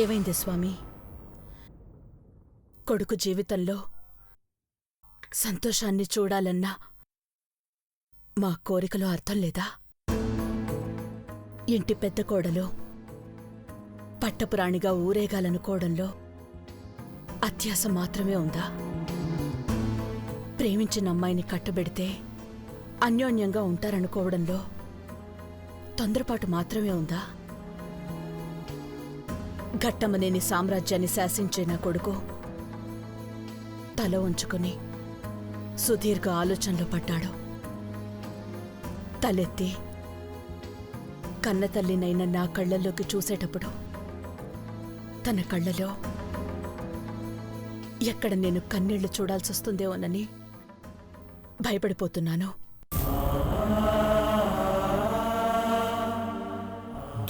ఏమైంది స్వామి? కొడుకు జీవితంలో సంతోషాన్ని చూడాలన్నా మా కోరికలో అర్థం లేదా? ఇంటి పెద్ద కోడలు పట్టపురాణిగా ఊరేగాలనుకోవడంలో అత్యాస మాత్రమే ఉందా? ప్రేమించిన అమ్మాయిని కట్టుబెడితే అన్యోన్యంగా ఉంటారనుకోవడంలో తొందరపాటు మాత్రమే ఉందా? ఘట్టమనేని సామ్రాజ్యాన్ని శాసించే నా కొడుకు తల ఉంచుకుని సుదీర్ఘ ఆలోచనలో పడ్డాడు. తలెత్తి కన్నతల్లినైన నా కళ్లలోకి చూసేటప్పుడు తన కళ్లలో ఎక్కడ నేను కన్నీళ్లు చూడాల్సొస్తుందేమోనని భయపడిపోతున్నాను.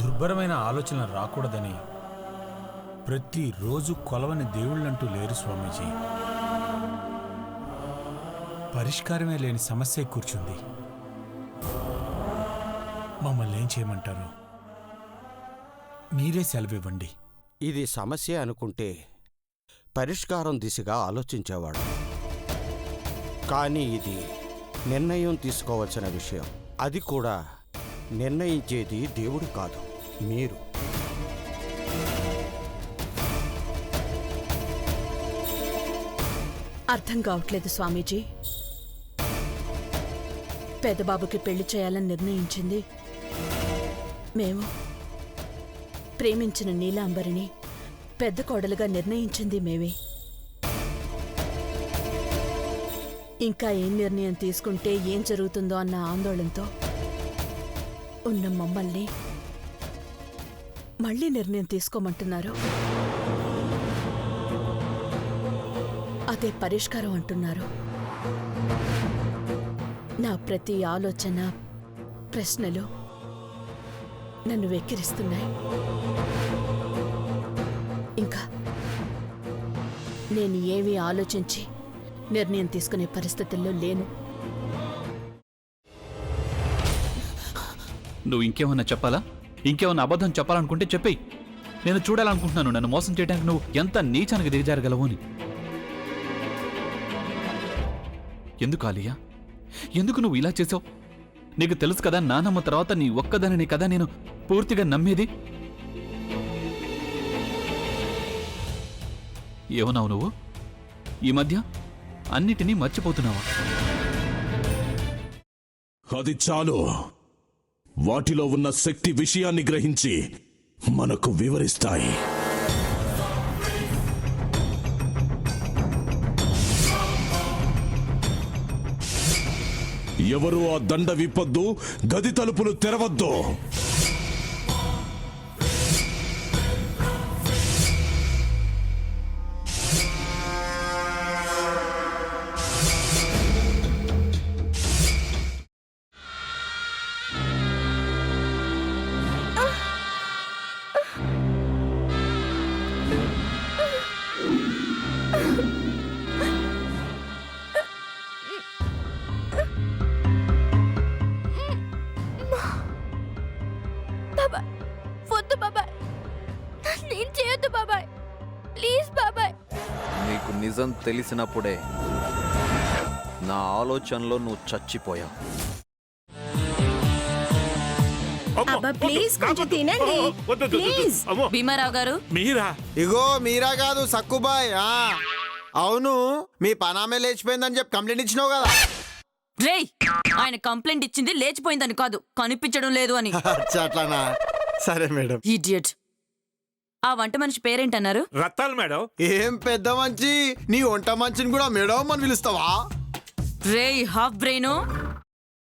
దుర్భరమైన ఆలోచనలు రాకూడదని ప్రతిరోజు కొలవని దేవుళ్ళంటూ లేరు స్వామీజీ. పరిష్కారమే లేని సమస్య కూర్చుంది. మమ్మల్ని ఏం చేయమంటారు? మీరే సెలవివ్వండి. ఇది సమస్య అనుకుంటే పరిష్కారం దిశగా ఆలోచించేవాడు. కానీ ఇది నిర్ణయం తీసుకోవాల్సిన విషయం. అది కూడా నిర్ణయించేది దేవుడు కాదు, మీరు. అర్థం కావట్లేదు స్వామీజీ. పెద్దబాబుకి పెళ్లి చేయాలని నిర్ణయించింది మేము. ప్రేమించిన నీలాంబరిని పెద్ద కోడలుగా నిర్ణయించింది మేమే. ఇంకా ఏం నిర్ణయం తీసుకుంటే ఏం జరుగుతుందో అన్న ఆందోళనతో ఉన్న మమ్మల్ని మళ్లీ నిర్ణయం తీసుకోమంటున్నారు. అదే పరిష్కారం అంటున్నారు. నా ప్రతి ఆలోచన, ప్రశ్నలు నన్ను వెక్కిరిస్తున్నాయి. ఇంకా నేను ఏమీ ఆలోచించి నిర్ణయం తీసుకునే పరిస్థితుల్లో లేను. నువ్వు ఇంకేమన్నా చెప్పాలా? ఇంకేమన్నా అబద్ధం చెప్పాలనుకుంటే చెప్పేయి. నేను చూడాలనుకుంటున్నాను నన్ను మోసం చేయడానికి నువ్వు ఎంత నీచానికి దిగజారగలవు అని. ఎందుకు ఆలియా, ఎందుకు నువ్వు ఇలా చేసావు? నీకు తెలుసు కదా నానమ్మ తర్వాత నీ ఒక్కదానిని కదా నేను పూర్తిగా నమ్మేది. ఏమన్నావు నువ్వు? ఈ మధ్య అన్నిటినీ మర్చిపోతున్నావా? అది చాలు. వాటిలో ఉన్న శక్తి విషయాన్ని గ్రహించి మనకు వివరిస్తాయి. ఎవరూ ఆ దండ విప్పొద్దు, గది తలుపులు తెరవద్దు. వద్దు బాబాయ్, ప్లీజ్ బాబాయ్. నీకు నిజం తెలిసినప్పుడే నా ఆలోచనలో నువ్వు చచ్చిపోయావు. అబ్బా ప్లీజ్ కొంచెం తినండి ప్లీజ్. భీమారావు గారు, మీరా? ఇగో మీరా కాదు సక్కుబాయ్. అవును, మీ పనామే లేచిపోయిందని చెప్పి కంప్లైంట్ ఇచ్చినావు కదా. రేయ్, ఆయన కంప్లైంట్ ఇచ్చింది లేచిపోయిందని కాదు, కనిపించడం లేదు అని. అట్లానా? సరే మేడం. ఇడియట్. ఆ వంట మనిషి పేరేంటన్నారు? రత్తాలు మేడం. ఏం పెద్ద మంచి, నీ వంట మంచిని కూడా మేడం అని పిలుస్తావా? రేయ్ హాఫ్ బ్రెయిన్,